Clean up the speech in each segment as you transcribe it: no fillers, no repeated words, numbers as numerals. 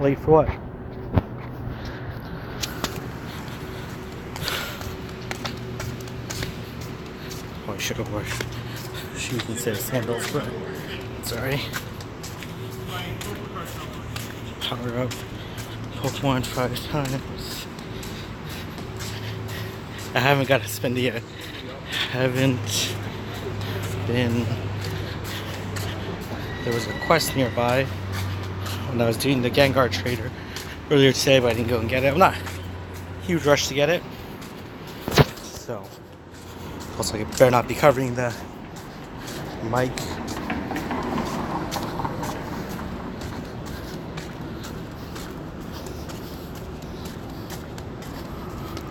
Late for what? Oh, I should have worn shoes instead of sandals, but sorry. Power up Pokemon 5 times. I haven't got to spend it yet. Haven't been. There was a quest nearby when I was doing the Gengar Trader earlier today, but I didn't go and get it. I'm not in a huge rush to get it. So, also I better not be covering the mic.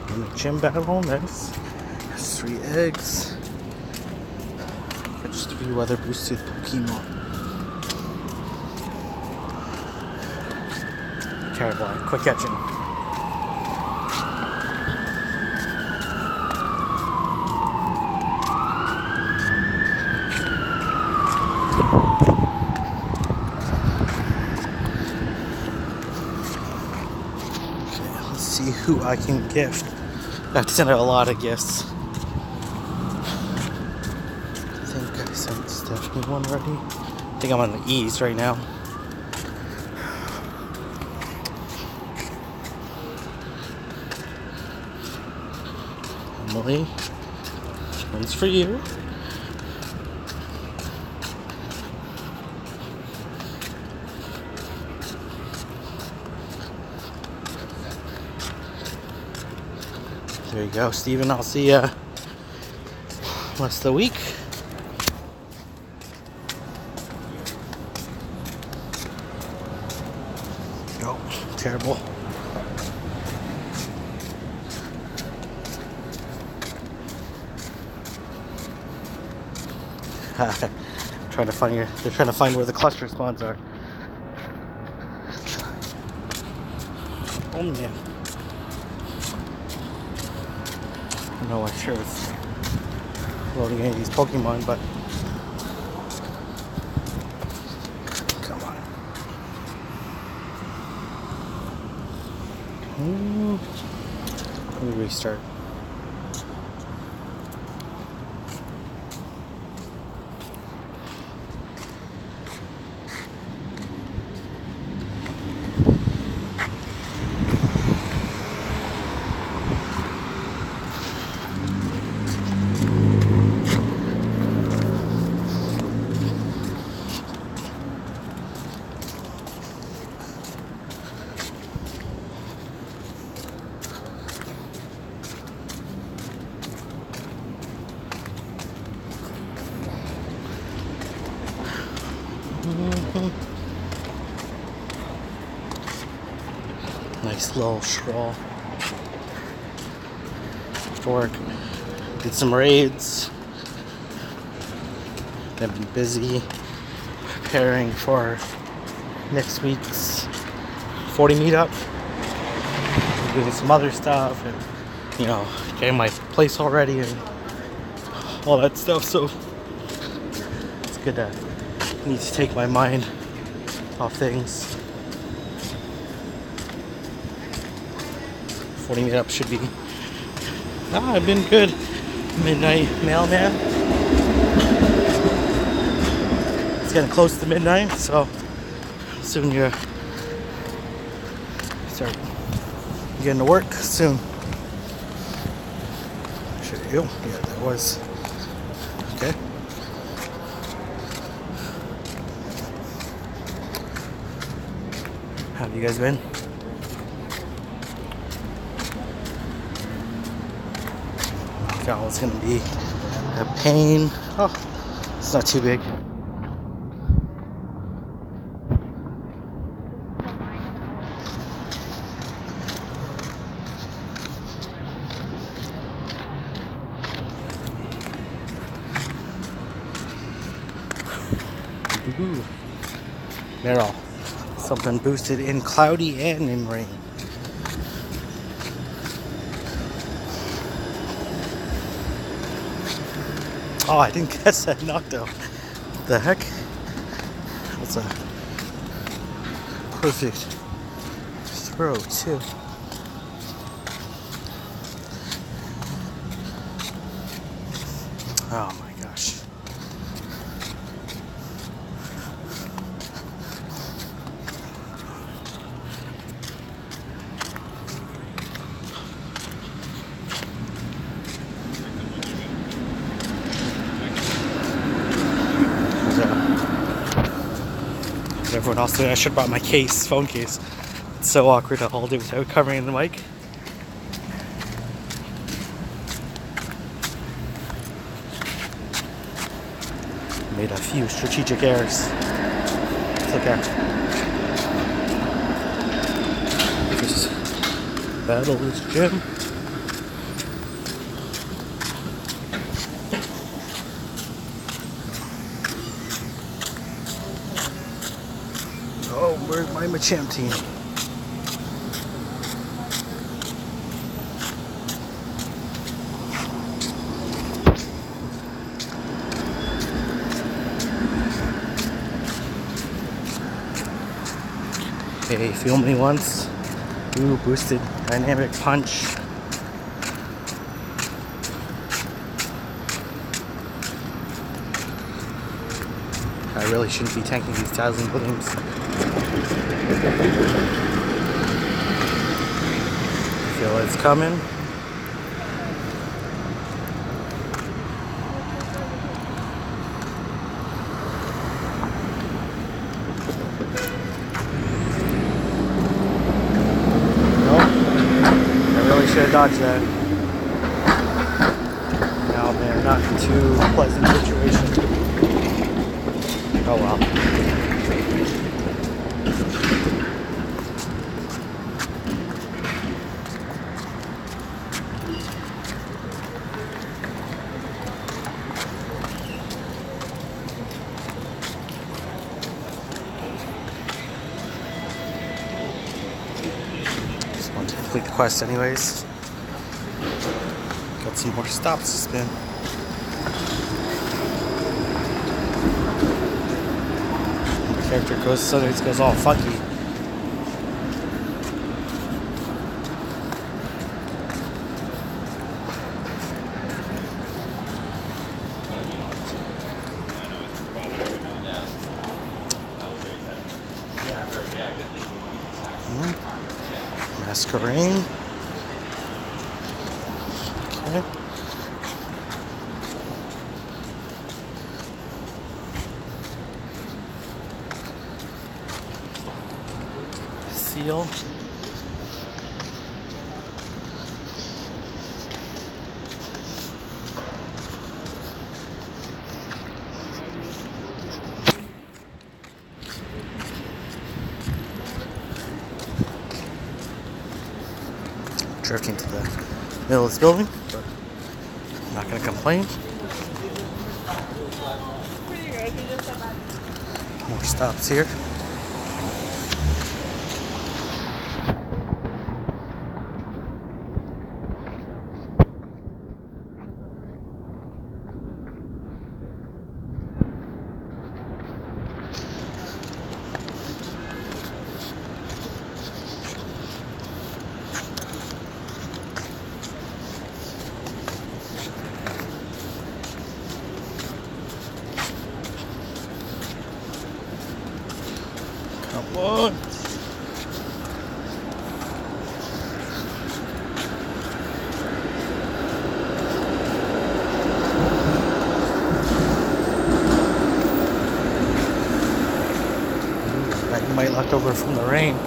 In the gym battle, nice. There's 3 eggs. Catch 3 weather boosted Pokemon. Terrible, quick catching. Okay, let's see who I can gift. I have to send out a lot of gifts. I think I sent Stephanie one already. I think I'm on the E's right now. Emily, one's for you. There you go, Steven. I'll see ya rest of the week. Oh, terrible. Trying to find they're trying to find where the cluster spawns are. Oh man. I don't know why sure it's loading any of these Pokemon, but come on. Let me restart. Nice little stroll. After work, did some raids. I've been busy preparing for next week's 40 meetup. Doing some other stuff and, you know, getting my place all ready and all that stuff. So it's good to need to take my mind off things. 40 meetup should be. I've been good. Midnight mailman. It's getting close to midnight, so soon you start getting to work soon. Should you? Yeah, that was. Okay. How have you guys been? Oh, it's gonna be a pain. Oh, it's not too big. Meryl, something boosted in cloudy and in rain. Oh, I didn't catch that Nocto. What the heck? That's a perfect throat too. Oh my gosh. Everyone else doing. I should have brought my case, phone case. It's so awkward to hold it without covering the mic. Made a few strategic errors. It's okay. Just battle this gym. Oh, where's my Machamp team? Okay, feel me once. Ooh, boosted dynamic punch. I really shouldn't be tanking these dazzling gleams. Feel it's coming. Should have dodged that. Now they're not in too pleasant situation. Oh well. Just want to complete the quest anyways. Got some more stops to spin. The character goes all funky. Masquerade. Okay. Seal. Drifting to the middle of this building, but I'm not going to complain. More stops here. Come on. That might left over from the rain.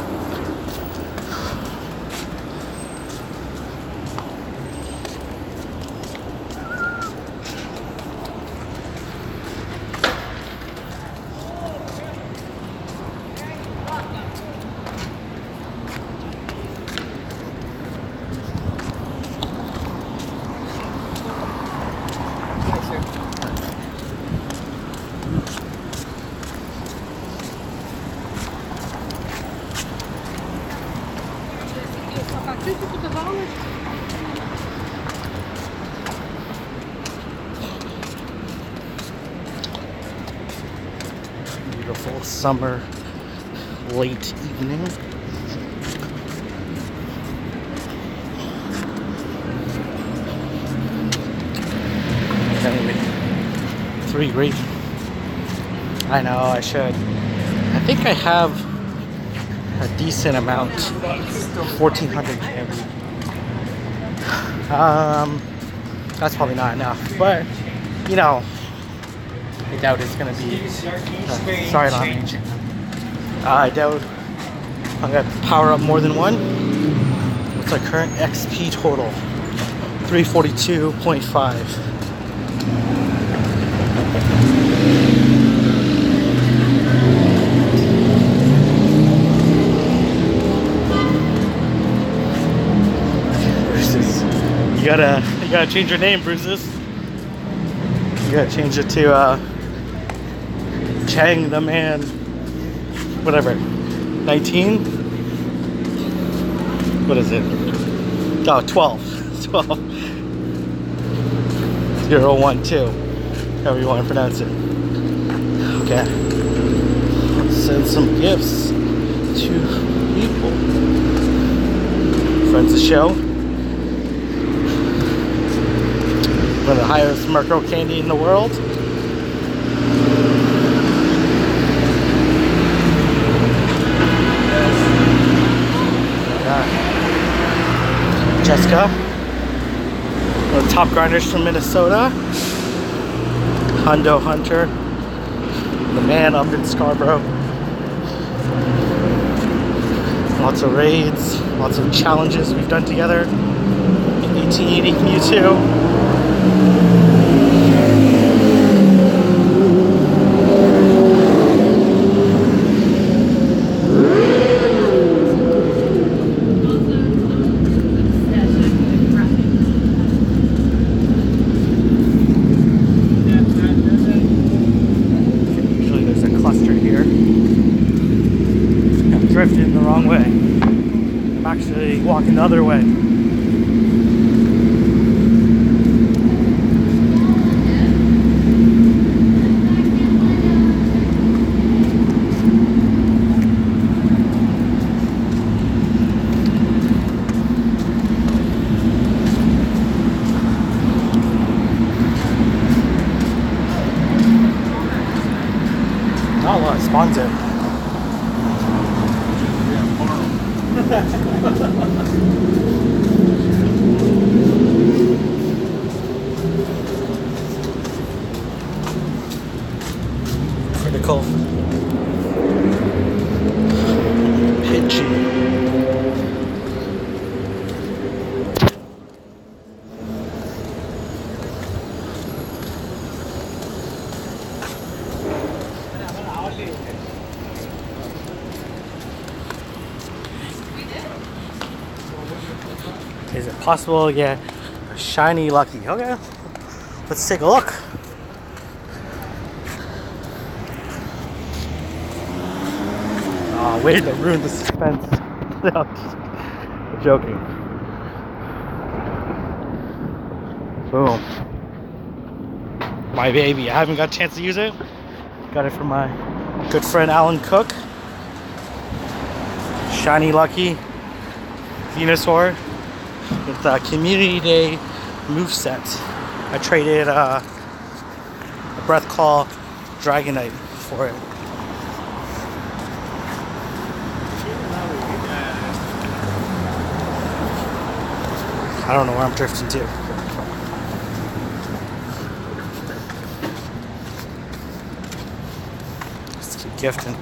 Beautiful summer late evening. 3 great. I know I should. I think I have a decent amount. 1,400 candy. That's probably not enough, but you know, I doubt it's gonna be. Sorry, Lonnie. I doubt I'm gonna power up more than one. What's our current XP total? 342.5. You gotta change your name, Bruises. You gotta change it to Chang the Man, whatever. 19? What is it? Oh, 12. 12. 012. However you want to pronounce it. Okay. Let's send some gifts to people. Friends of the show. One of the highest Merco candy in the world. Jessica. One of the top grinders from Minnesota. Hundo Hunter. The man up in Scarborough. Lots of raids. Lots of challenges we've done together. 1880 Mewtwo. Usually there's a cluster here. I'm drifting the wrong way. I'm actually walking the other way. Not a lot of spawns in. Critical. Pitchy. Is it possible to get a shiny lucky? Okay, let's take a look. Oh, way to ruin the suspense. No, I'm joking. Boom. My baby. I haven't got a chance to use it. Got it from my good friend Alan Cook. Shiny lucky Venusaur. With a Community Day moveset. I traded a Breath Claw Dragonite for it. I don't know where I'm drifting to. Let's keep gifting.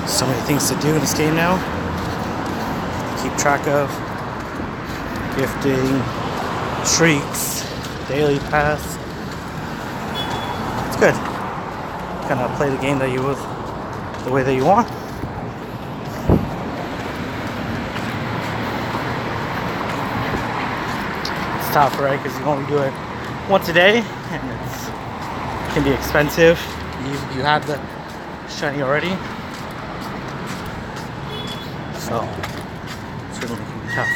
So many things to do in this game now. Keep track of gifting, treats, daily pass, It's good. Kind of play the game that you would, the way that you want. It's tough, right? Because you only do it once a day, and it can be expensive. You have the shiny already, so it certainly can be tough.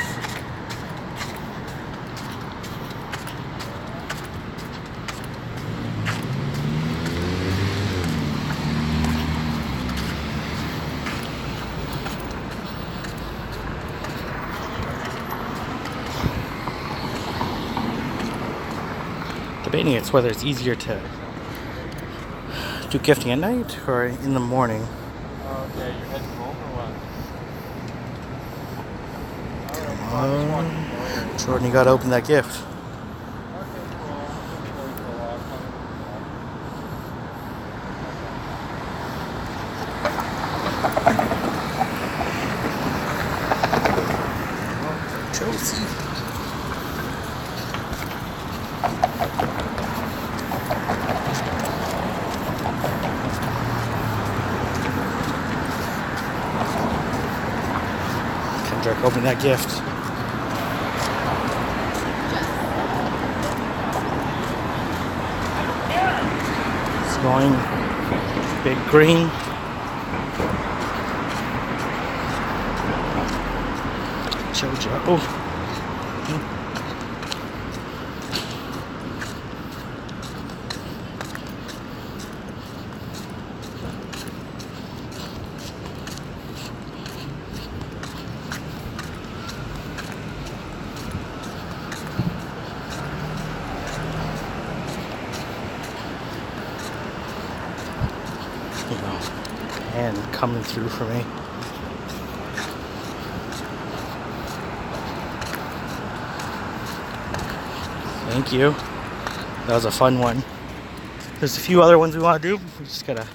Debating it's whether it's easier to do gifting at night or in the morning. Okay, you're heading home or what? Come on, Jordan, you gotta open that gift. Chelsea. Kendrick, open that gift. It's going big green. Jojo. And coming through for me. Thank you. That was a fun one. There's a few other ones we want to do. We just gotta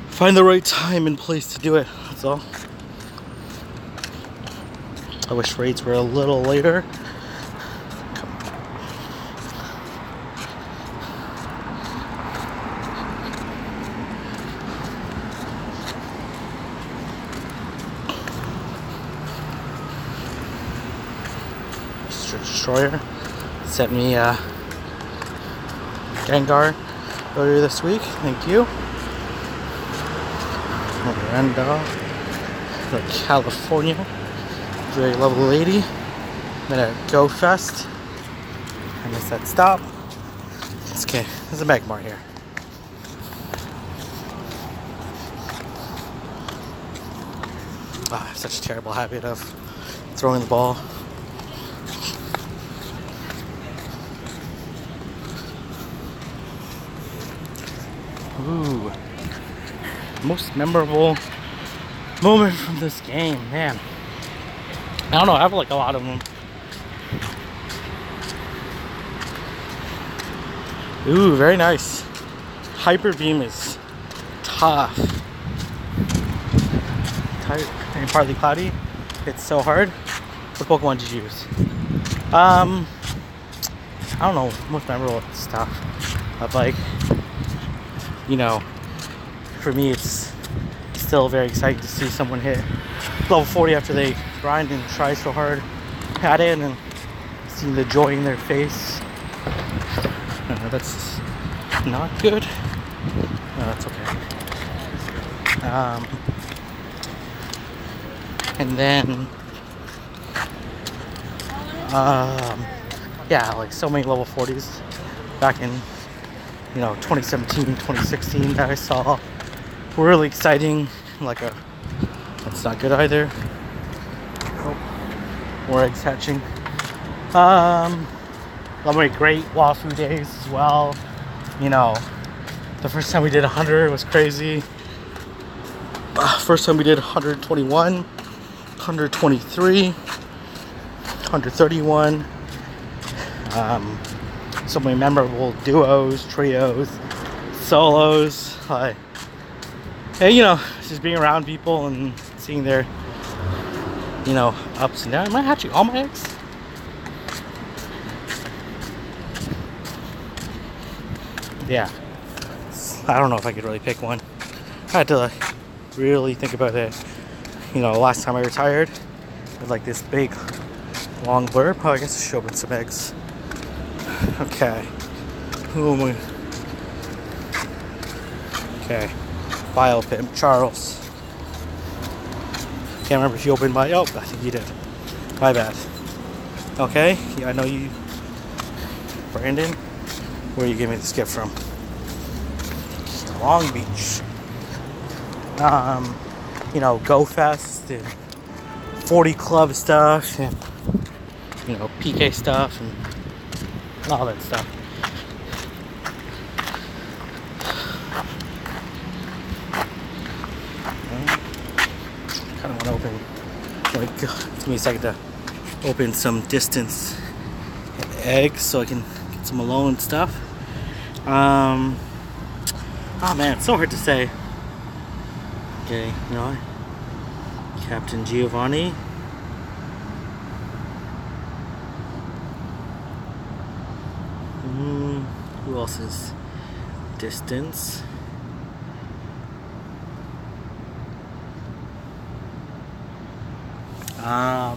find the right time and place to do it. That's all. I wish raids were a little later. Destroyer sent me Gengar earlier this week. Thank you. Miranda, the California, very lovely lady. I'm at Go Fest. I missed that stop. It's okay. There's a Magmar here. I have such a terrible habit of throwing the ball. Ooh, most memorable moment from this game, man. I don't know, I have like a lot of them. Ooh, very nice. Hyper Beam is tough. Tight and partly cloudy. It's so hard. What Pokemon did you use? I don't know, most memorable stuff. But like, you know, for me it's still very exciting to see someone hit level 40 after they grind and try so hard at it, and seeing the joy in their face. That's not good. No, that's okay. And then yeah, like so many level 40s back in, you know, 2017, 2016 that I saw were really exciting. Like that's not good either. Oh, more eggs hatching. Lovely, great Wafu days as well. You know, the first time we did 100 was crazy. First time we did 121, 123, 131. So many memorable duos, trios, solos. Hey, you know, just being around people and seeing their, you know, ups and downs. Am I hatching all my eggs? Yeah. I don't know if I could really pick one. I had to like, really think about it. You know, last time I retired, it was like this big, long blurb. Oh, I guess I should open some eggs. Okay. Who am I? Okay. Biopimp Charles. Can't remember if you opened my. Oh, I think you did. My bad. Okay. Yeah, I know you. Brandon, where you gave me this gift from? Long Beach. You know, Go Fest and 40 Club stuff and, you know, PK stuff and all that stuff. Kind of want to open, like, give me a second to open some distance eggs so I can get some alone stuff. Oh man, it's so hard to say. Okay, you know, Captain Giovanni. Who else is distance? I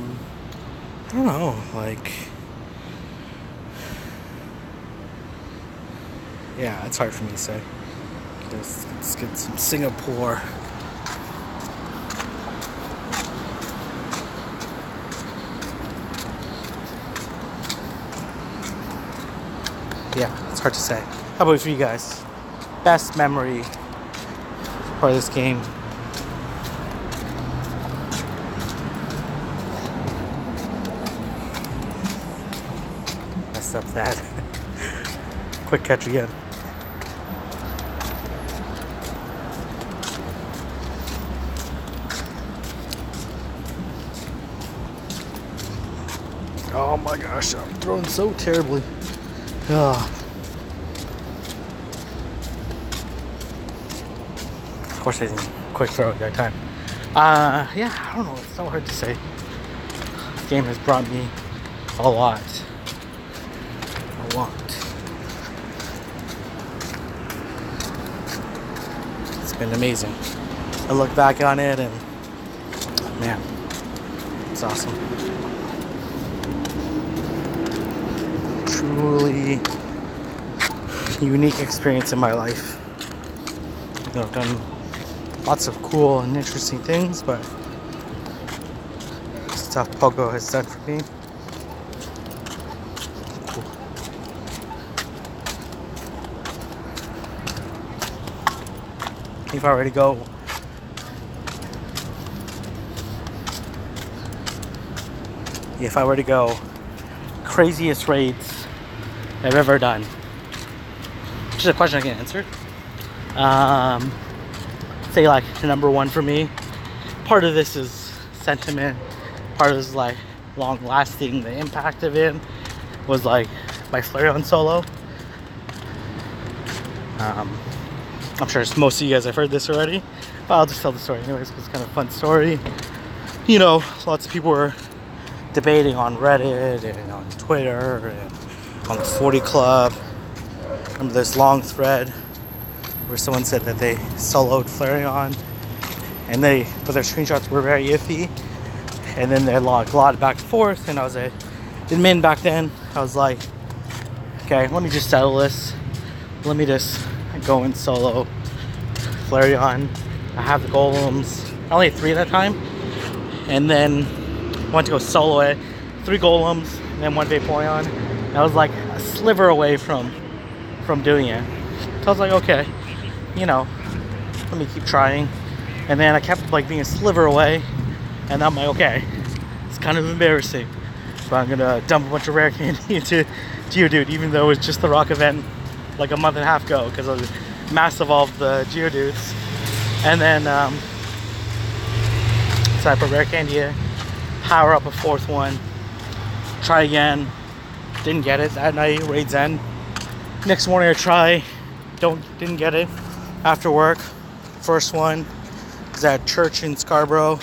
don't know, like, yeah, it's hard for me to say. Let's get some Singapore. Yeah, it's hard to say. How about for you guys? Best memory for this game? Messed up that. Quick catch again. Oh my gosh, I'm throwing so terribly. Ugh. Of course I didn't quick throw at that time. Yeah, I don't know, it's so hard to say. This game has brought me a lot. A lot. It's been amazing. I look back on it and, man, it's awesome. Truly unique experience in my life. You know, I've done lots of cool and interesting things, but stuff Pogo has done for me. Cool. If I were to go craziest raids I've ever done, which is a question I can answer. Say like number one for me. Part of this is sentiment. Part of this is like long lasting. The impact of it was like my Flareon solo. I'm sure most of you guys have heard this already, but I'll just tell the story anyways because it's kind of a fun story. You know, lots of people were debating on Reddit and on Twitter and on the 40 Club. I remember this long thread where someone said that they soloed Flareon and but their screenshots were very iffy, and then they logged a lot back and forth, and I was admin back then. I was like, okay, let me just settle this. Let me just go and solo Flareon. I have the golems. I only had 3 at that time, and then I went to go solo it. 3 golems, and then 1 Vaporeon. I was like a sliver away from doing it. So I was like, okay, you know, let me keep trying. And then I kept like being a sliver away, and I'm like, okay, it's kind of embarrassing, but I'm gonna dump a bunch of rare candy into Geodude, even though it was just the rock event like a month and a half ago, because I was mass evolved the Geodudes. And then so I put rare candy in, power up a 4th one, try again, didn't get it that night, raid's end. Next morning I try, didn't get it. After work, first one was at church in Scarborough,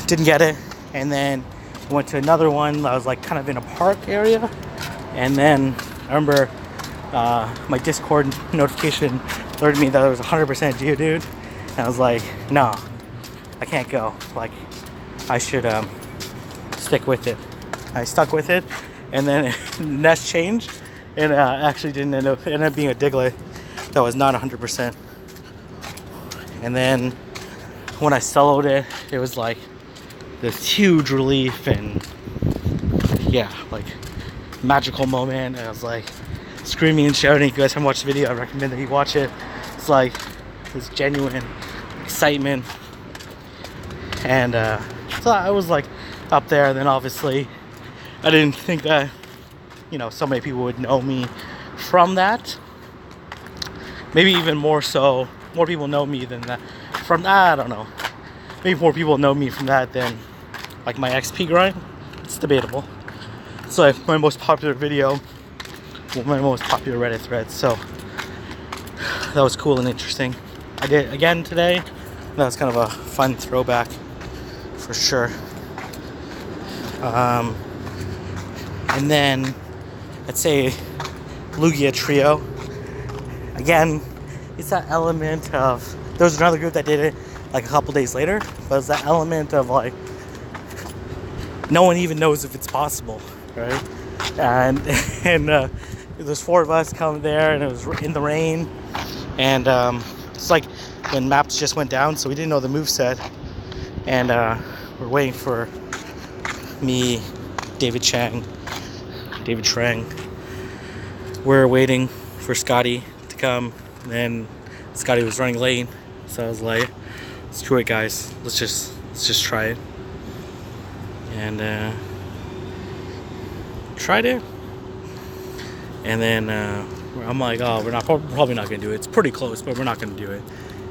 didn't get it. And then went to another one that was like kind of in a park area, and then I remember my Discord notification alerted me that it was 100% Geodude, and I was like, no, I can't go. Like, I should stick with it. I stuck with it, and then the nest changed, and actually didn't end up being a Diglett that was not 100%. And then when I soloed it, it was like this huge relief and yeah, like magical moment. And I was like screaming and shouting. If you guys haven't watched the video, I recommend that you watch it. It's like this genuine excitement, and so I was like up there. And then obviously I didn't think that, you know, so many people would know me from that. Maybe even more so, more people know me than that from that. I don't know, maybe more people know me from that than like my XP grind. It's debatable. It's like my most popular video, well, my most popular Reddit thread, so that was cool and interesting. I did it again today. That was kind of a fun throwback for sure. And then I'd say Lugia Trio. Again, it's that element of, there was another group that did it like a couple days later, but it's that element of like, no one even knows if it's possible, right? And there's 4 of us come there, and it was in the rain, and it's like when maps just went down, so we didn't know the moveset, and we're waiting for me, David Trang. We're waiting for Scotty to come, and then Scotty was running late, so I was like, screw it guys, let's just try it. And tried it, and then I'm like, oh, we're probably not gonna do it. It's pretty close, but we're not gonna do it.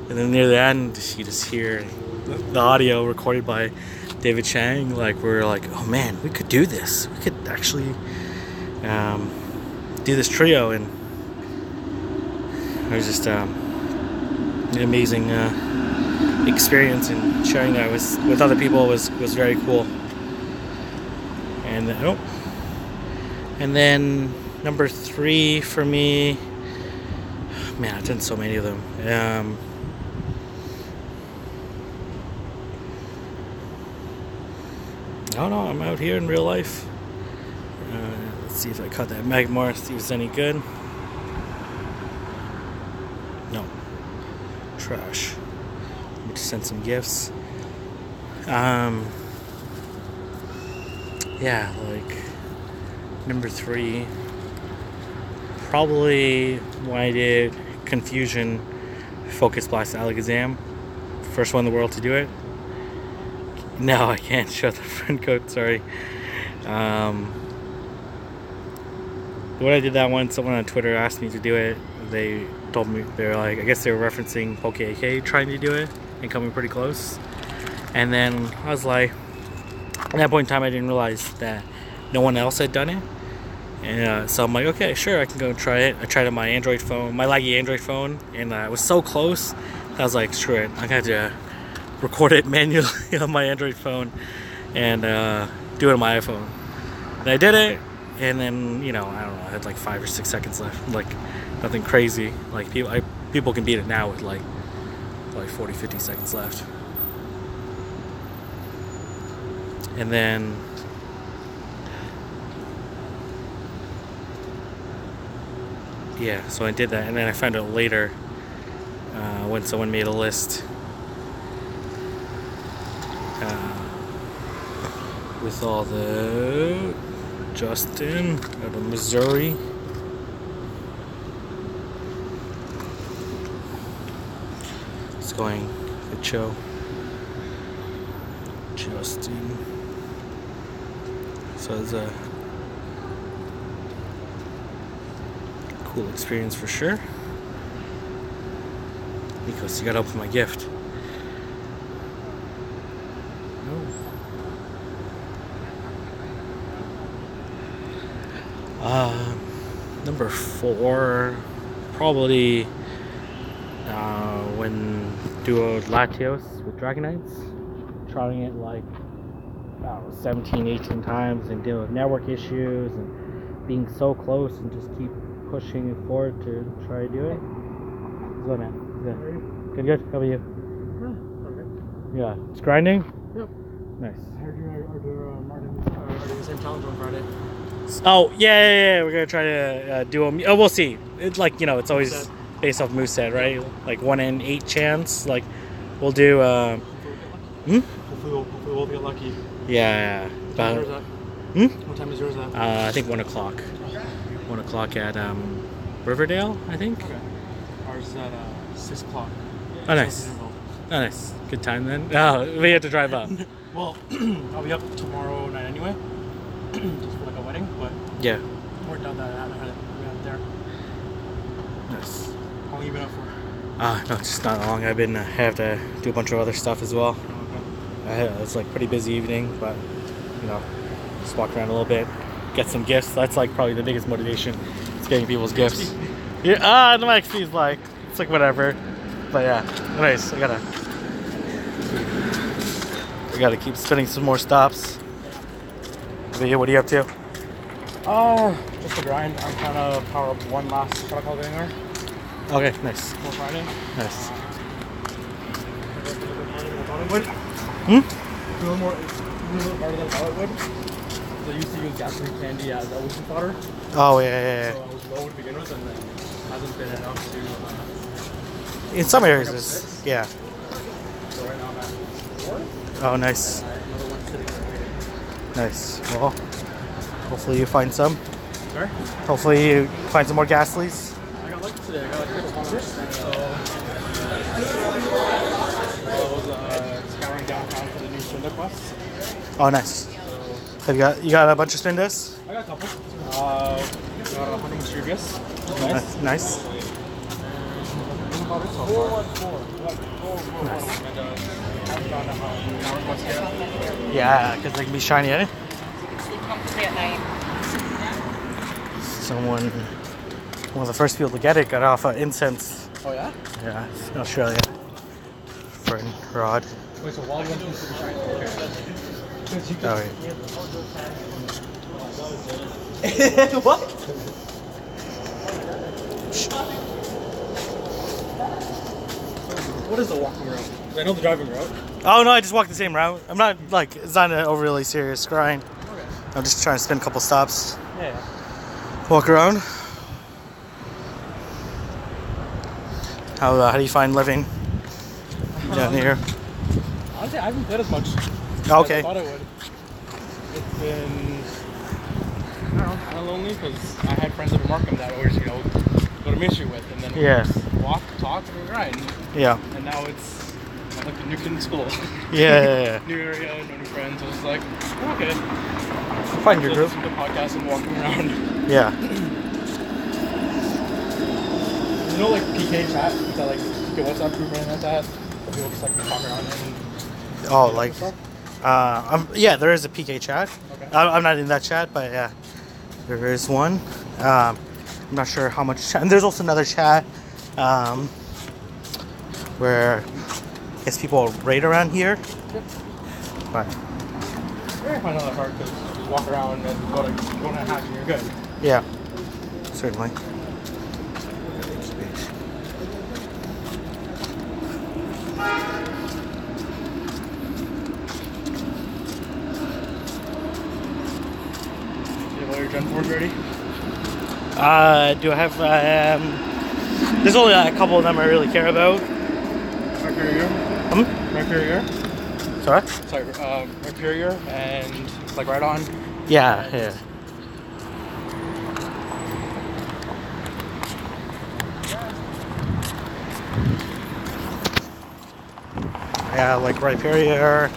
And then near the end, you just hear the audio recorded by David Chang. Like, we're like, oh man, we could do this. We could actually do this trio, and it was just an amazing experience, and sharing that with other people was very cool. And and then number 3 for me, man, I've done so many of them. I don't know, I'm out here in real life. Let's see if I caught that Magmar, see if it's any good. No. Trash. Let me just send some gifts. Yeah, like number 3, probably when I did Confusion Focus Blast Alakazam, first one in the world to do it. No, I can't show the friend code, sorry. When I did that one, someone on Twitter asked me to do it. They told me, they're like, I guess they were referencing PokeAK trying to do it and coming pretty close. And then I was like, at that point in time, I didn't realize that no one else had done it. And so I'm like, okay, sure, I can go and try it. I tried it on my Android phone, my laggy Android phone, and it was so close. I was like, screw it, I'm gonna have to record it manually on my Android phone and do it on my iPhone. And I did it, and then, you know, I don't know, I had like 5 or 6 seconds left, like nothing crazy. Like people can beat it now with like 40, 50 seconds left. And then yeah, so I did that, and then I found out later when someone made a list with all the Justin out of Missouri. It's going good show. Justin. So it's a cool experience for sure. Because you gotta open my gift. Number 4, probably when duo Latios with Dragonites, trying it like about 17, 18 times and dealing with network issues and being so close and just keep pushing forward to try to do it. Good, man. Good. Good. How about you? Yeah. It's grinding? Yep. Nice. I heard you are doing the same challenge on Friday. Oh, yeah. We're going to try to do a... Oh, we'll see. It's like, you know, it's always based off moveset, right? Like 1 in 8 chance. Like, we'll do... Hopefully we'll get lucky. Yeah. What time is yours at? What time is yours at? I think 1 o'clock. 1 o'clock at Riverdale, I think. Okay. Ours is at 6 o'clock. Oh, nice. Oh, nice. Good time then. Oh, we have to drive up. Well, I'll be up tomorrow night anyway, just for like a wedding. But yeah. Worked out that I haven't had it up there. Nice. How long have you been up for? No, just not long. I have to do a bunch of other stuff as well. Okay. It's like pretty busy evening, but you know, just walk around a little bit, get some gifts. That's like probably the biggest motivation. It's getting people's gifts. Yeah. The XP is like it's like whatever, but yeah, nice. I gotta keep spinning some more stops. What are you up to? Just a grind. I'm trying to power up one last protocol anywhere. Okay, nice. For Friday. Nice. A little more harder than Bollywood. So I used to use gasoline candy as ocean fodder. Oh yeah. So I was low to begin with, and then hasn't been enough to. In some areas, it's, yeah. So right now I'm at 4. Oh, nice. Another one sitting right Nice. Well, hopefully you find some. there. Hopefully you find some more Gasleys. I got lucky today. I got like 6 $100. So I was scouring downtown for the new Sunday quests. Oh, nice. Have you got a bunch of spin discs? I got a couple. Got a Honey Mischievous. Nice. Nice. About it so far. Yeah, because they can be shiny, eh? At night. One of the first people to get it got off incense. Oh yeah? Yeah, in Australia. Friend Rod. Wait, so while you went to the shine? Oh, Okay. What? What is the walking route? I know the driving route. Oh no, I just walked the same route. I'm not like it's not an overly serious grind. Okay. I'm just trying to spin a couple stops. Yeah. Walk around. How do you find living down here? Honestly, I haven't played as much Okay. as I thought I would. It's been, I don't know, kind of lonely because I had friends up in Markham that always, go to Mission with, and then we just walk, talk, and grind. Yeah. And now it's like a new kid in school. Yeah. New area, no new friends. So it's like, okay. Find your group. Listen to podcasts and walking around. Yeah. You know, like PK chat, that like PK WhatsApp group or anything like that. People just like talk around it and. Oh, like. Yeah, there is a PK chat. Okay. I'm not in that chat, but yeah, there is one. I'm not sure how much chat. And there's also another chat where I guess people raid around here. Yep. But I find that hard because you walk around and go to a hatch and you're good. yeah, certainly. Gen 4 ready? Do I have? There's only a couple of them I really care about. Mercurier. Mercurier. Sorry. Sorry. Mercurier and like right on. Yeah. Yeah, like Rhyperior,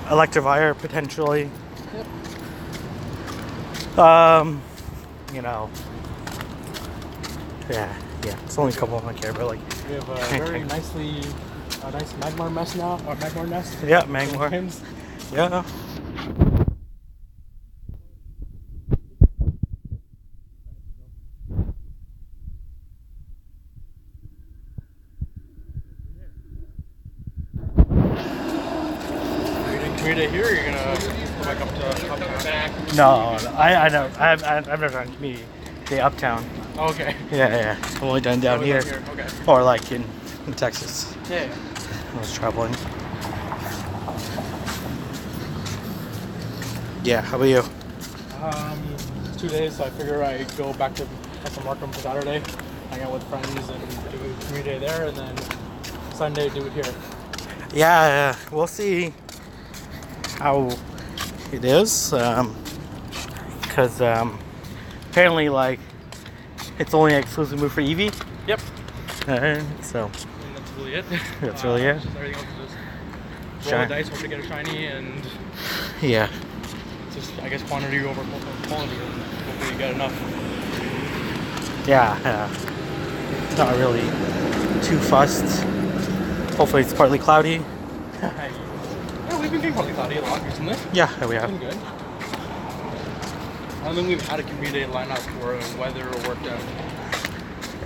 Electivire potentially. You know. Yeah. It's only a couple I care about. Like. We have a very nice Magmar mess now, or Magmar nest. Yeah, Magmar. Yeah. Community here, or you're gonna go back up to Uptown? No, I know. I've never done community day uptown. Okay. Yeah. I've only done down here. Okay. Or like in Texas. Yeah. I was traveling. Yeah, how about you? 2 days, so I figure I go back to Markham for Saturday, hang out with friends and do a community day there, and then Sunday do it here. Yeah, we'll see how it is. Because apparently, like, it's only an exclusive move for Eevee. Yep. So. And that's really it. That's really it. Just everything else is just roll the dice, hope to get a shiny, and yeah. just, I guess, quantity over quality, and hopefully you get enough. Yeah. Not really too fussed. Hopefully it's partly cloudy. Yeah, we've been getting partly cloudy a lot recently. Yeah, we have. It's been good. I don't think we've had a community day lineup where weather worked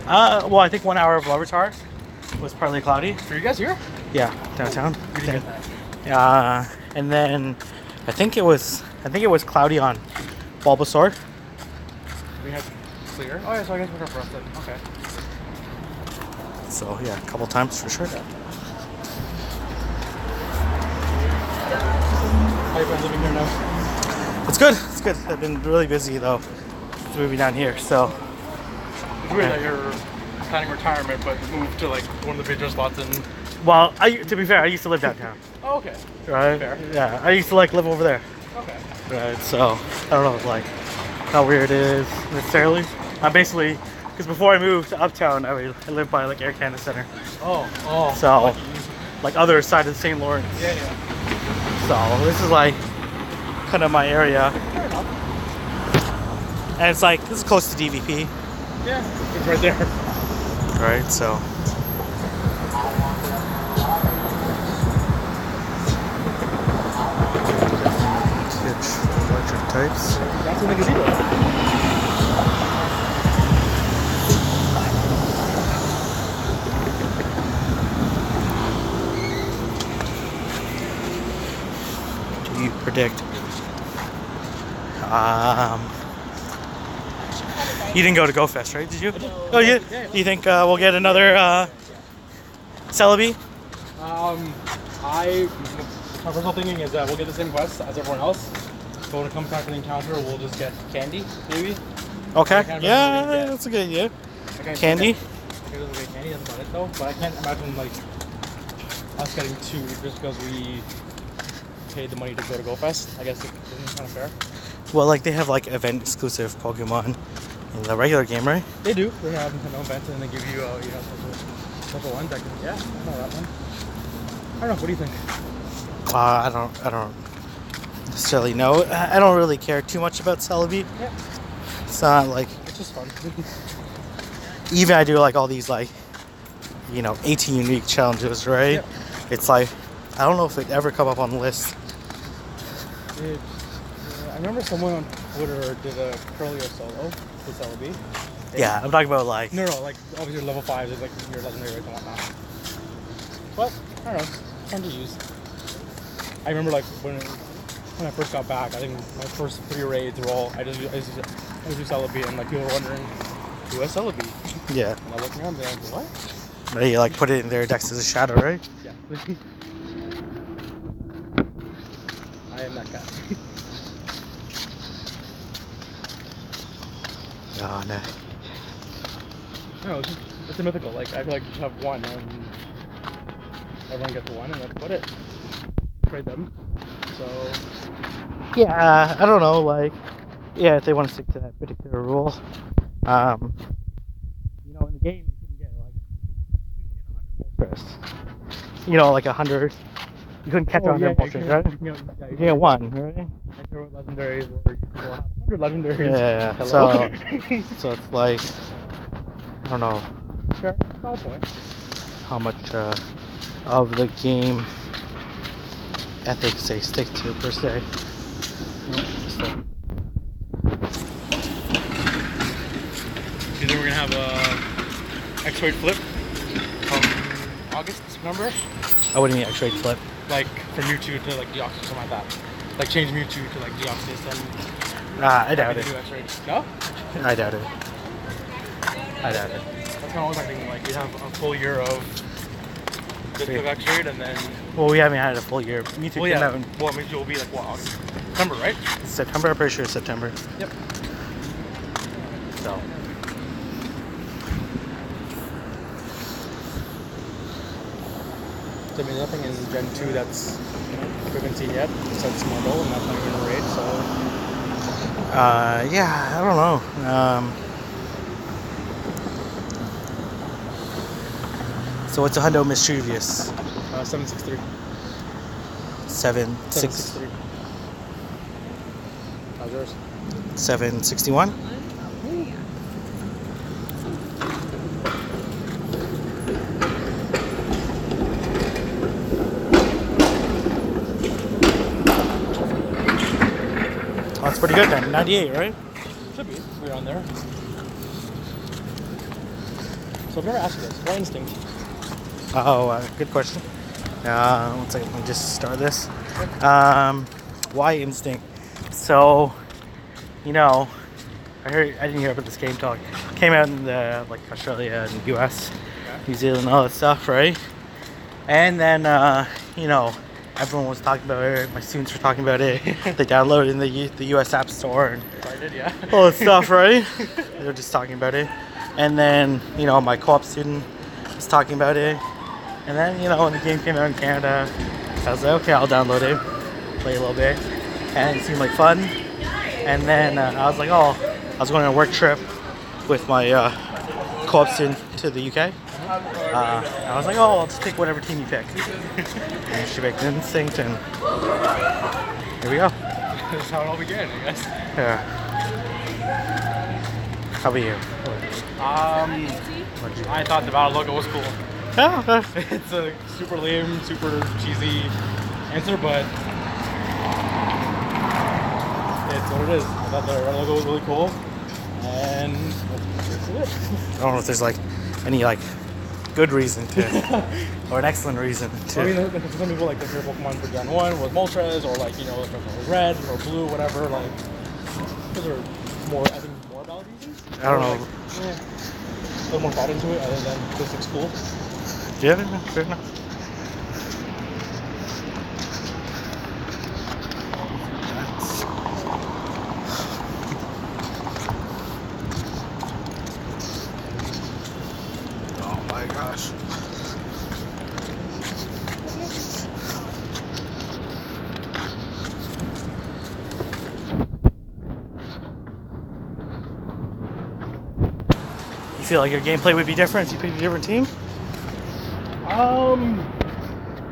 out. Well, I think 1 hour of Larvitar was partly cloudy. Are you guys here? Yeah, downtown. We didn't get that. And then I think it was cloudy on Bulbasaur. We had clear. Oh yeah, so I guess we're for us then. Okay. So yeah, a couple times for sure. How you been living here now? It's good. I've been really busy though, moving down here. So It's weird that you're planning retirement, but moved to like one of the bigger spots in. well, to be fair, I used to live downtown. Oh, okay. Right? Fair. Yeah, I used to like live over there. Okay. Right. So I don't know like how weird it is necessarily. I'm basically because before I moved to Uptown, I lived by like Air Canada Center. Oh. So like other side of St. Lawrence. Yeah. So this is like kind of my area. Fair enough. And it's like, this is close to DVP. Yeah, it's right there. Right, so. Switch electric types. That's in the gazebo. Do you predict? You didn't go to Go Fest, right? Did you? Oh, yeah. Do you think we'll get another Celebi? My personal thinking is that we'll get the same quest as everyone else. So when it comes time for the encounter, we'll just get candy, maybe. Okay. Yeah, that's a good idea. Candy? We'll get candy, that's about it though. But I can't imagine like us getting two just because we paid the money to go to Go Fest. I guess it isn't kind of fair. Well, like they have like event exclusive Pokemon in the regular game, right? They do. They have events and they give you special ones. I know that one. I don't know. What do you think? I don't necessarily know. I don't really care too much about Celebi. Yeah. It's not like It's just fun. even I do like all these like 18 unique challenges, right? Yeah. It's like I don't know if it ever come up on the list. I remember someone on Twitter did a Curlier solo with Celebi. Yeah, I'm talking about like No, like obviously level 5 is like your legendary and whatnot. But I don't know, it's fun to use. I remember like when I first got back, I think my first 3 raids were all I just do Celebi, and like people were wondering who has Celebi. yeah. And I looked around and they're like, what? They like put it in their decks as a shadow, right? Yeah. I am that guy. Oh no. No, it's a mythical. Like I feel like you should have one, and everyone gets one, and that's about it. Trade them. So Yeah, I don't know. Like, yeah, if they want to stick to that particular rule, in the game you couldn't get 100 Moltres. Like 100. You couldn't catch 100 Moltres, right? You can get one, right? Enter with legendaries, or you will have 100 legendaries. Yeah. Hello. So it's like I don't know Sure, valid point. how much of the game ethics they stick to per se. So, You think we're gonna have a X-Raid flip from August, September? I wouldn't mean X-Ray flip. Like from Mewtwo to like Deoxys, something like that. Like change Mewtwo to like Deoxys and I doubt it. do X-Raid. No? I doubt it. I doubt it. That's kind of what I was thinking. Like, you have a full year of this Quebec trade, and then. Well, we haven't had a full year. Mewtwo Well, came yeah. out in Well, Mewtwo will be like what? September, right? September. I'm pretty sure it's September. Yep. So. I mean, nothing is Gen 2 that's we haven't seen yet. Besides Smartle, and that's not even a raid, so. Yeah, I don't know. So what's a hundo mischievous? 763. 763. How's yours? 761. Oh, that's pretty good then. 98, right? Should be. We're on there. So I've never asked you this. Why instinct? Oh, good question. One second, let me just start this. Why instinct? So, you know, I didn't hear about this game talk. Came out in the like Australia and US, New Zealand, all that stuff, right? And then, you know, everyone was talking about it. My students were talking about it. They downloaded it in the US App Store and I did, yeah. all that stuff, right? They were just talking about it. And then, you know, my co-op student was talking about it. And then, you know, when the game came out in Canada, I was like, okay, I'll download it, play a little bit. And it seemed like fun. And then I was like, oh, I was going on a work trip with my co-op student to the UK. I was like, oh, I'll just pick whatever team you pick. And she picked Instinct, and here we go. That's how it all began, I guess. Yeah. How about you? What'd you I thought the battle logo was cool. Oh, okay. It's a super lame, super cheesy answer, but it's what it is. I thought the logo was really cool, and that's it. I don't know if there's like any like good reason to, or an excellent reason to. I mean, some people like their Pokemon for Gen 1 was Moltres, or like, you know, if it was red or blue, whatever. Like, those are more, I think, more valid reasons. I don't know. Like, a little more thought into it other than this looks cool. Yeah, fair enough. Oh my gosh. You feel like your gameplay would be different if you picked a different team?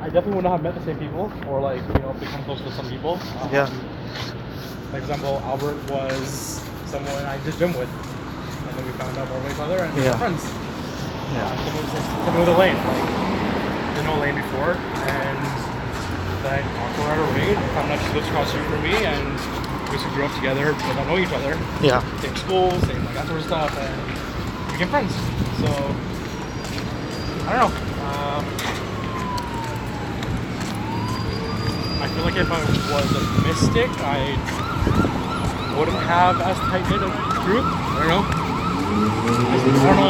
I definitely would not have met the same people, or like, you know, become close with some people. Yeah. Like, for example, Albert was someone I did gym with, and then we found out more about each other and we Yeah. were friends. Yeah. Something with Elaine. Like, didn't know Elaine before, and then after at a raid, found out she lives across the street from me, and we just grew up together without knowing each other. Yeah. Same school, same like that sort of stuff, and we became friends. So, I don't know. I feel like if I was a mystic, I wouldn't have as tight-knit a group. I don't know.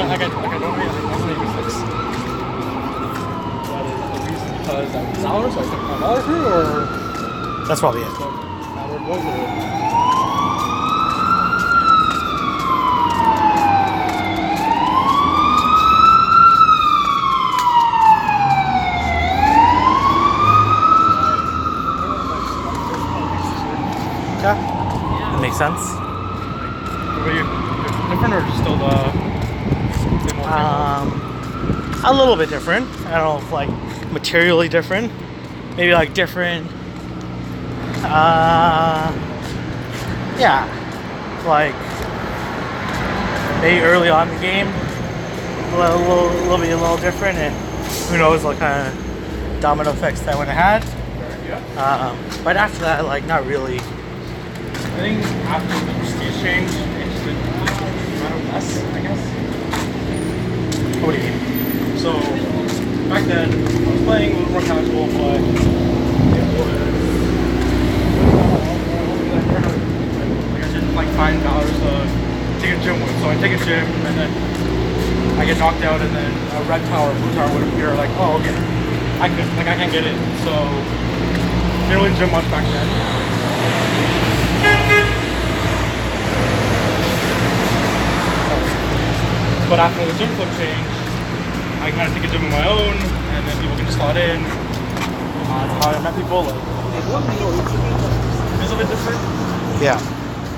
Like I don't really like many mystics. That is the reason because I'm sour, so I took my dollar crew, or That's probably it. Albert was it? Yeah. That makes sense. What about you? Different or just still the same old? A little bit different. I don't know if like materially different. Maybe like different. Yeah. Like maybe early on in the game, a little different, and who knows what kind of domino effects that would have had. But after that, like not really. I think after the prestige change, it just didn't matter less, I guess. What do you mean? So, back then, I was playing a little more casual, but it was... Like, I didn't like find dollars to take a gym with. So I take a gym, and then I get knocked out and then a red tower, blue tower would appear. Like, oh, okay, I can't get in. So didn't really gym much back then. But after the gym flip change, I kind of take a gym of my own, and then people can just slot in. That's how I met people. Like, it's a bit different. Yeah.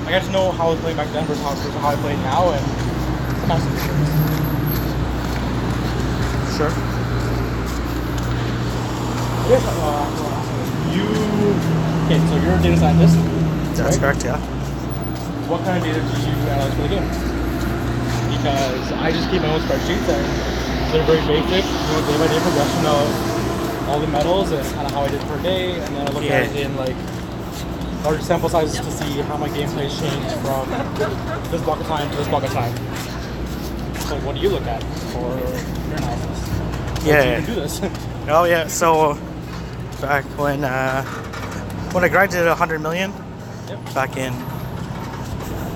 I got to know how I played back then versus how I play now, and it's a massive difference. Sure. Yes, so you're a data scientist. That's right? correct, yeah. What kind of data do you analyze for the game? Because I just keep my own spreadsheets and they're very basic, day by day progression of all the medals and kind of how I did per day, and then I look at it in like larger sample sizes to see how my gameplay has changed from this block of time to this block of time. So what do you look at for your analysis? Yeah. You can do this. Oh yeah. So back when I grinded 100 million, Yep. back in,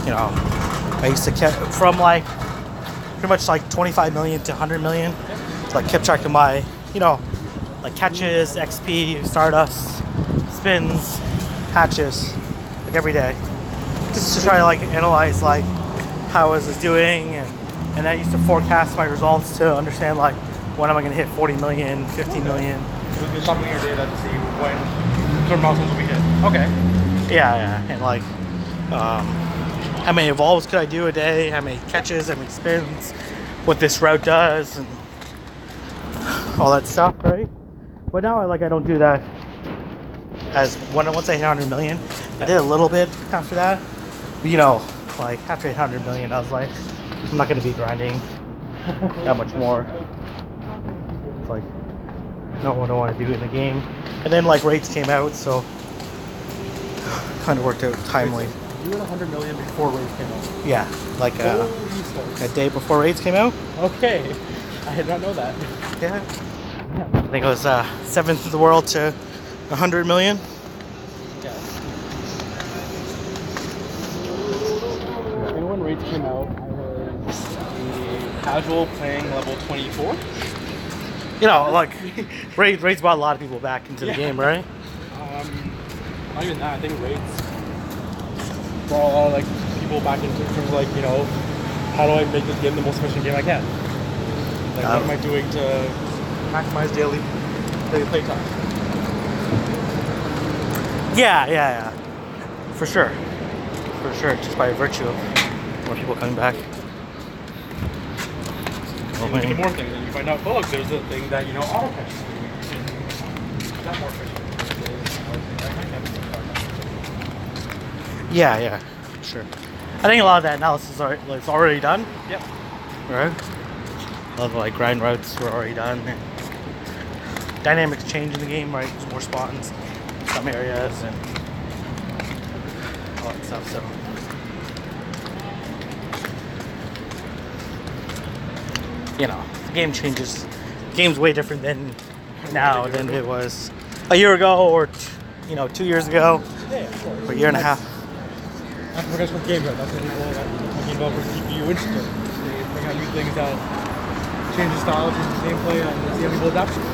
I used to keep from like pretty much like 25 million to 100 million. So I kept track of my, like catches, XP, Stardust, spins, hatches, like every day, just to try to like analyze like how I was doing, and I used to forecast my results to understand like when am I going to hit 40 million, 50 million. You're shopping your data to see when certain milestones will be hit. Okay. Yeah, and like how many evolves could I do a day, how many catches, how many spins, what this route does, and all that stuff, right? But now I don't do that as once I hit 100 million. I did a little bit after that. But, like after 100 million, I was like, I'm not going to be grinding that much more. It's like, not what I want to do in the game. And then like raids came out, so kind of worked out timely. You were 100 million before raids came out. Yeah, like a day before raids came out. Okay, I did not know that. Yeah. I think it was 7th in the world to 100 million. Yeah. When raids came out, I was a casual playing level 24. Like raids brought a lot of people back into the game, right? Not even that. I think raids brought a lot of people back into terms of how do I make this game the most efficient game I can? What am I doing to maximize daily playtime? Yeah. For sure. Just by virtue of more people coming back. You look at more things and you find out, look, there's a thing that, auto catch. That's more efficient. Yeah, for sure. I think a lot of that analysis is already done. Yep. Right? A lot of grind routes were already done. And dynamics change in the game, right? There's more spawns in some areas and all that stuff. So the game changes. The game's way different now than it was a year ago or 2 years ago, or a year and a half. That's what with games, right? That's what people game developers keep you interested. They bring out new things that change the style, change the gameplay, and see how people adapt to it.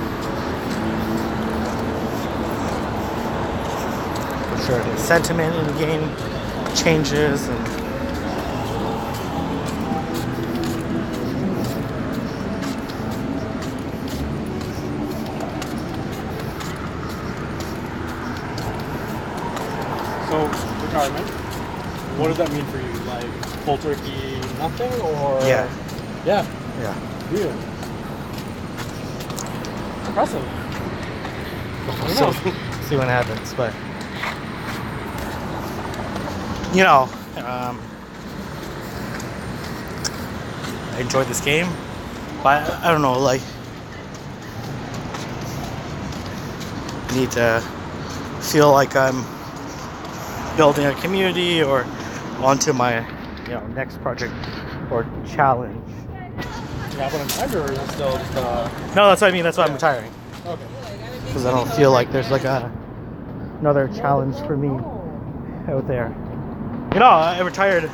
For sure, the sentiment in the game changes, and so retirement. What does that mean for you? Like full turkey, nothing, or yeah. Really? It's impressive. So see what happens, but I enjoyed this game, but I don't know, I need to feel like I'm building a community or onto my next project or challenge. Yeah, but I'm tired, or is it still just No, that's what I mean. That's why I'm retiring, okay. because I don't feel like there's another challenge for me out there. I retired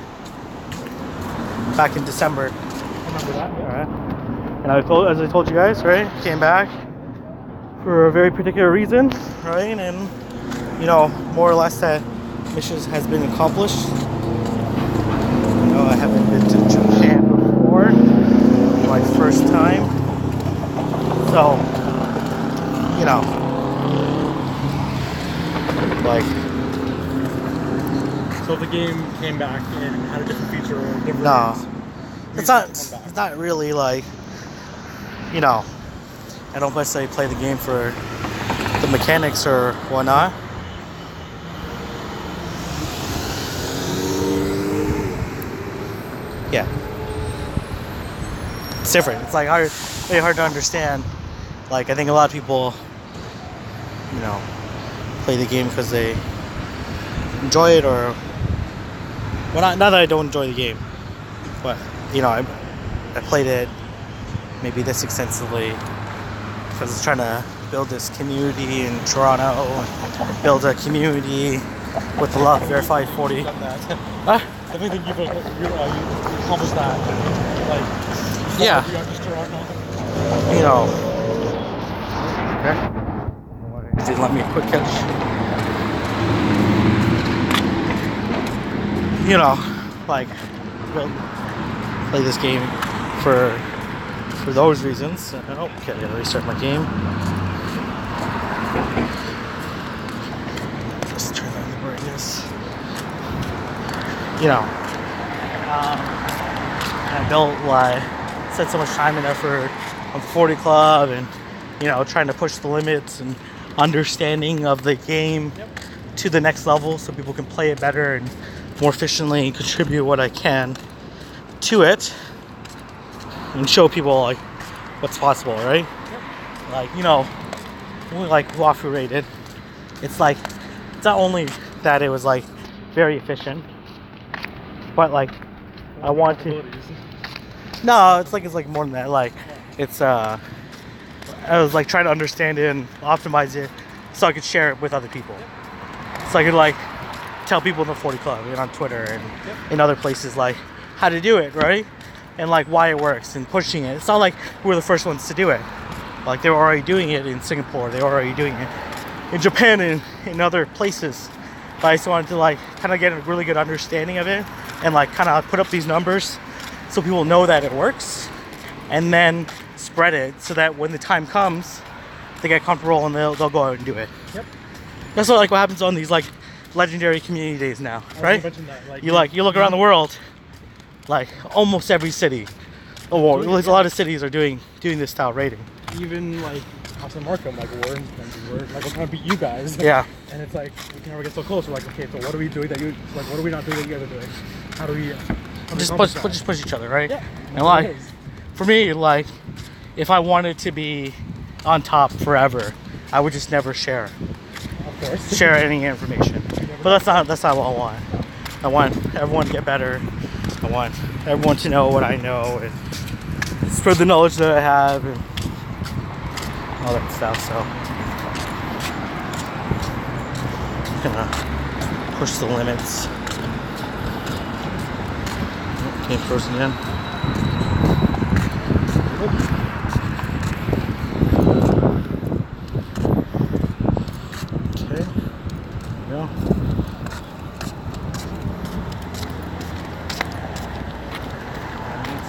back in December. I remember that. Yeah. All right. And as I told you guys, right, came back for a very particular reason, right? And you know, more or less that mission has been accomplished. You know, I haven't been to Japan before, my first time. So, you know, like. So if the game came back and had a different feature or different. No, it's not really like, you know, I don't necessarily play the game for the mechanics or whatnot. Yeah, it's different. It's like very hard to understand. Like I think a lot of people, you know, play the game because they enjoy it or. Well, not that I don't enjoy the game, but you know, I played it maybe this extensively because it's trying to build this community in Toronto, build a community with the love verified 40. Huh? I think you accomplished that. Like, yeah. Just Toronto. You know. Okay. Didn't let me quick catch. You know, like, play this game for those reasons. Oh, okay, I gotta restart my game. Just turn on the brightness. You know, I built, like, spent so much time and effort on the 40 Club and, you know, trying to push the limits and understanding of the game to the next level so people can play it better and more efficiently and contribute what I can to it and show people, like, what's possible, right? Like, you know, when we, like, Wafu rated, it's like, it's not only that it was, like, very efficient, but, like, I want to. No, it's like more than that. Like, it's I was like trying to understand it and optimize it so I could share it with other people. So I could like tell people in the 40 Club and on Twitter and in other places like how to do it, right? And like why it works and pushing it. It's not like we're the first ones to do it. Like they were already doing it in Singapore. They were already doing it in Japan and in other places. But I just wanted to like kind of get a really good understanding of it and like kind of put up these numbers so people know that it works and then spread it so that when the time comes they get comfortable and they'll go out and do it. Yep. That's what happens on these like legendary community days now, right? You look around the world, like almost every city. Oh, well, a lot of cities are doing this style rating. Even like House of Markham, like we're trying to beat you guys. Yeah. And it's like we can never get so close. We're like, okay, so what are we doing that you like? What are we not doing that you guys are doing? How do we just push each other, right? Yeah. And like for me, like if I wanted to be on top forever, I would just never share. Of course. Share any information. But that's not what I want. I want everyone to get better. I want everyone to know what I know and spread the knowledge that I have and all that stuff. So I'm gonna push the limits. Game frozen again. Okay. Yeah.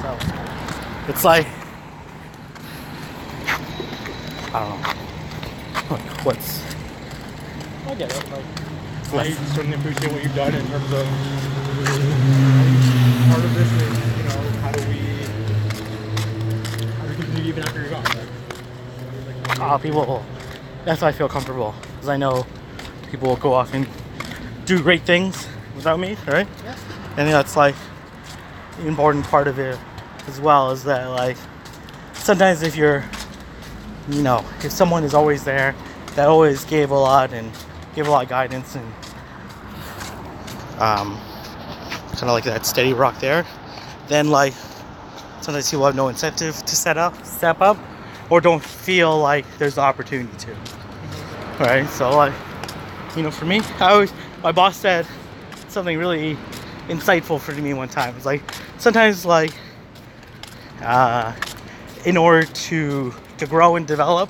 So it's like I don't know. Like what's I get it. Like I certainly appreciate what you've done in terms of part of this is, you know, how do we continue even after you're gone? Like, people. That's why I feel comfortable because I know people will go off and do great things without me, right? Yeah. And that's like the important part of it as well is that like sometimes if you're, you know, if someone is always there that always gave a lot and gave a lot of guidance and kind of like that steady rock there, then like sometimes people have no incentive to step up or don't feel like there's the opportunity to, right? So like, you know, for me, my boss said something really insightful for me one time. It's like sometimes like in order to grow and develop,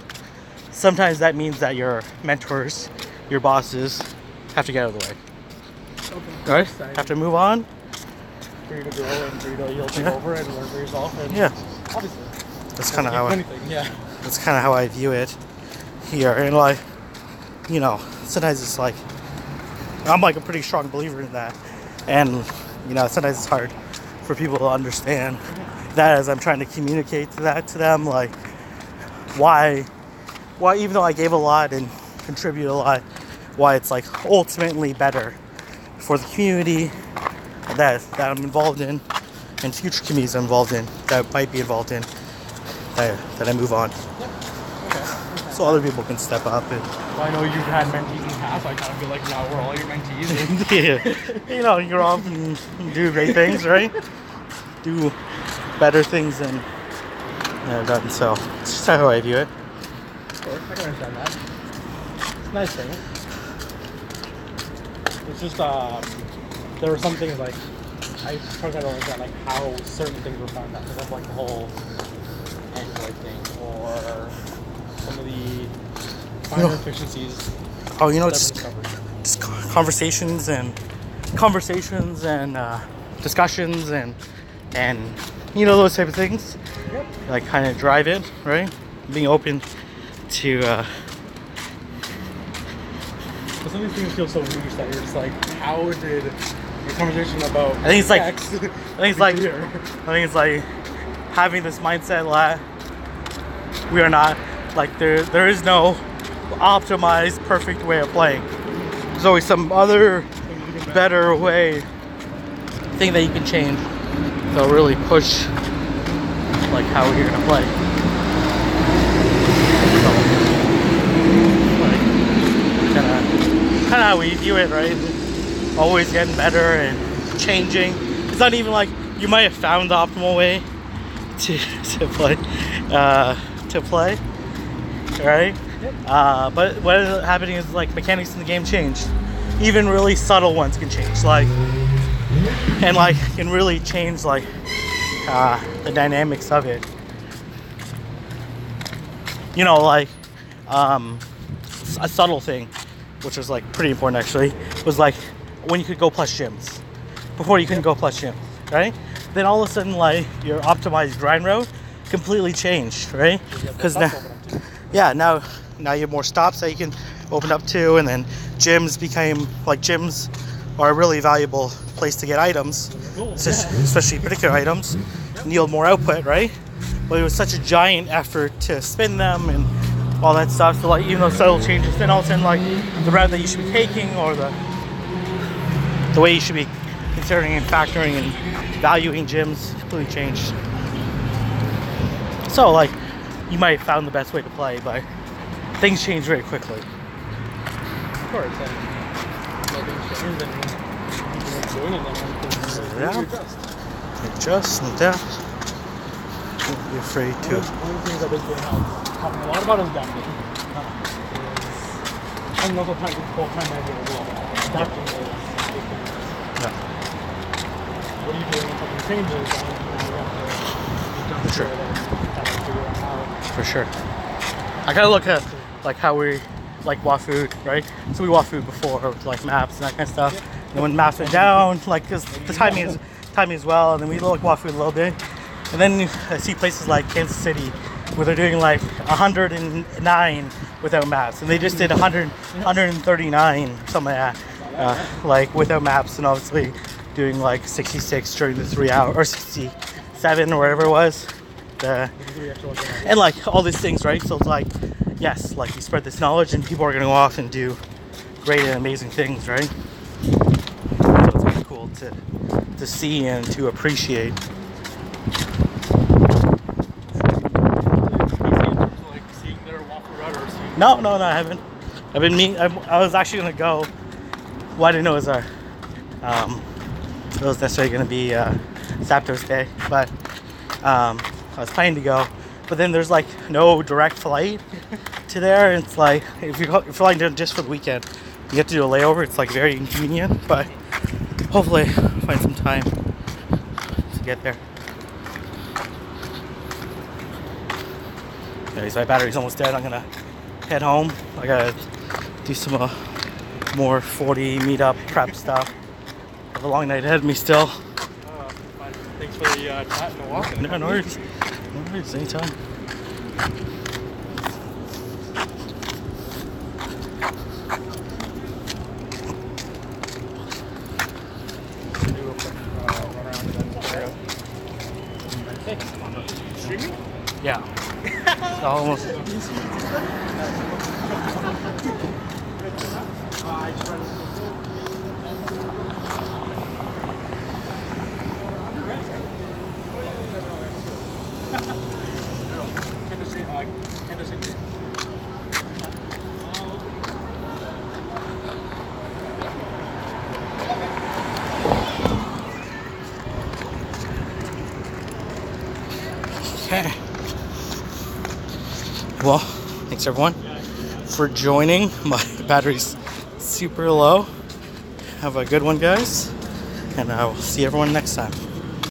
sometimes that means that your mentors, your bosses, have to get out of the way. Okay. Right? Have to move on. For you to grow and for you to, you'll take over and learn for yourself. And Yeah. obviously. That's kind of how That's how I view it here. And like, you know, sometimes it's like I'm like a pretty strong believer in that. And you know, sometimes it's hard for people to understand that as I'm trying to communicate that to them, like why even though I gave a lot and contributed a lot, why it's like ultimately better for the community that I'm involved in and future communities I'm involved in that might be involved in that I move on. okay. So other people can step up and Well, I know you've had mentees in the past, so I kind of feel like now we're all your mentees. yeah, you know, you're off and do great things, right? Do better things than I've done. So it's just how I view it. Of course, I can understand that. It's a nice thing. It's just, there were some things like, I try to understand like how certain things were found out. Because of like the whole Android thing or some of the minor efficiencies. Oh, you know, that just were discovered. just conversations and discussions and you know, those type of things. Yep. Like kind of drive it, right? Being open to But some of these things feel so niche that you're just like, how did your conversation about I think it's like sex I think it's like here? I think it's like having this mindset that we are not like there is no optimized perfect way of playing. There's always some other better way thing that you can change. So really push like how you're gonna play. So, like kind of how we view it, right? Always getting better and changing. It's not even like you might have found the optimal way to play, right? But what is happening is like mechanics in the game change. Even really subtle ones can change, like and like can really change like the dynamics of it. You know, like a subtle thing, which was like pretty important actually, was like when you could go plus gyms. Before you couldn't go plus gyms, right? Then all of a sudden, like your optimized grind route completely changed, right? Because now you have more stops that you can open up to, and then gyms are a really valuable place to get items, especially particular items, and yield more output, right? But it was such a giant effort to spin them and all that stuff. So like even those subtle changes, then all of a sudden like the route that you should be taking or the way you should be considering and factoring and valuing gyms completely changed. So like you might have found the best way to play, but things change very quickly. Of course, and things change and you keep doing it, and Yeah. you adjust. Adjust and adapt. Don't be afraid to. One of the things I've been talking a lot about is adapting. And also trying to control time management as well. Adapting is big thing. Yeah. What are you doing when something changes? And you have to adjust For sure. to it and kind of figure it out. For sure. I kind of look at like how we like WaFood, right? So we WaFood before with like maps and that kind of stuff. Yeah. And when maps went down, like because the timing is well, and then we look WaFood a little bit. And then I see places like Kansas City where they're doing like 109 without maps, and they just did 139, something like that, like without maps, and obviously doing like 66 during the 3 hour or 67 or whatever it was. And like all these things, right? So it's like, yes, like you spread this knowledge and people are gonna go off and do great and amazing things, right? So it's really cool to see and to appreciate. No, I haven't. I was actually gonna go. Well, I didn't know it was necessarily gonna be Zapdos Day, but I was planning to go. But then there's like no direct flight to there. It's like if you're flying just for the weekend, you have to do a layover. It's like very inconvenient, but hopefully I'll find some time to get there. Anyways, my battery's almost dead. I'm gonna head home. I gotta do some more 40 meetup prep stuff. I have a long night ahead of me still. Thanks for the chat and the walk. No worries. No worries, anytime. Streaming? Yeah. It's almost. Okay. Well, thanks everyone for joining. My battery's super low. Have a good one, guys, and I will see everyone next time.